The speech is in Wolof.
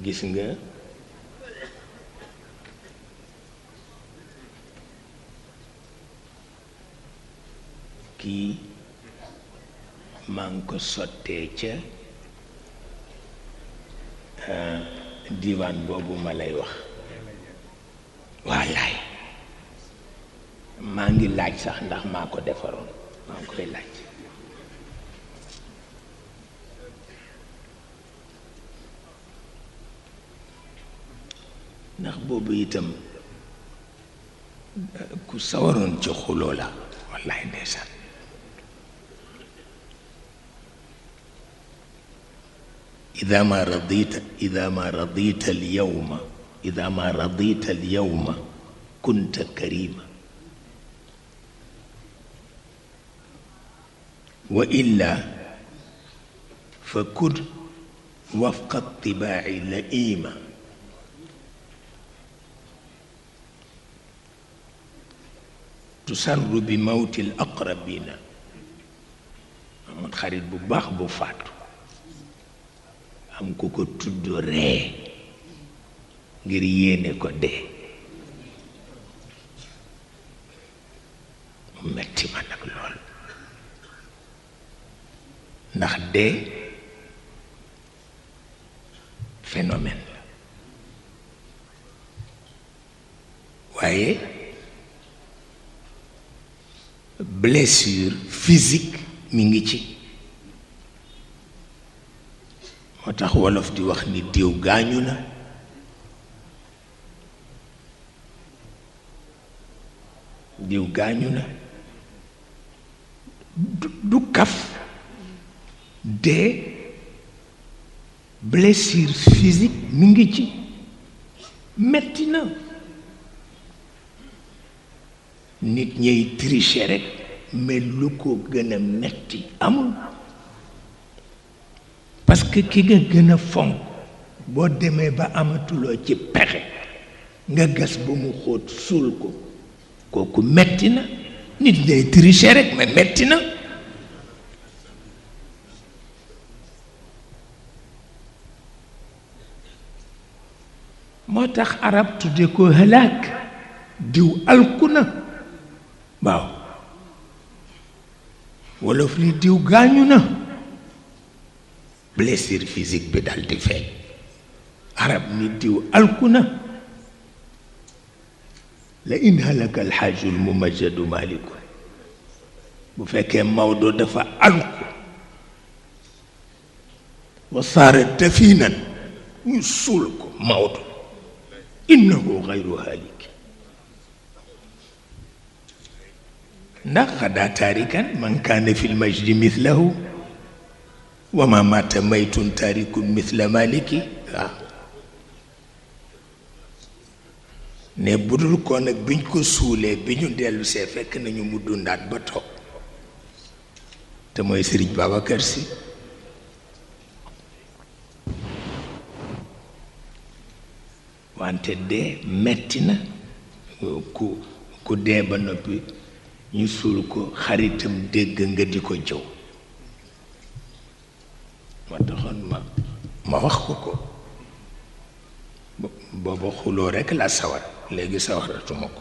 gis nga kii maa ngi ko sottee ca diiwaan boobu ma lay wax wallaay maa ngi laaj sax ndax maa ko defaroon maa ngi koy laaj ndax boobu itam ku sawaroon ci xuloo la wallaay ndeysaan إذا ما رضيت اليوم كنت كريما وإلا فكن وفق الطباع لئيما تسر بموت الأقربين من خريط بباخ بفاتو am ku ko tudd ree ngir yéene ko dee mu metti ma nag lool ndax dee phénomène la waaye blessure physique mi ngi ci moo tax wolof di wax ni diw gaañu na diw gaañu na du kaf dee blessure physique mi ngi ci metti na nit ñay tricher rek mais lu ko gën a metti amul parce que ki nga gën a fonk boo demee ba amatuloo ci pexe nga gas ba mu xóot suul ko kooku metti na nit ñay tricher rek mais metti na moo tax arab tudde ko halaak diw alku na waaw wolof ni diw gaañu na blessure physique bi dal di feeñ arab ni diw alku na la in halaka alxaaju almumajjadu maliku bu fekkee Maodo dafa alku wa saara dafinan ñu suul ko Maodo innahu gayru halik ndax xadaa taarikan man kaana fi lmajdi mithlahu wa ma mata maytun taarikun mithla maliki waaw ne budul ko nag biñ ko suulee bi ñu dellu see fekk nañu mu dundaat ba toog te mooy Sëriñ Babacar Si wante dee metti na ku dee ba noppi ñu suul ko xaritam dégg nga di ko jëw ma taxoon ma wax ko booba xuloo rekk la sawar léegi sawaratuma ko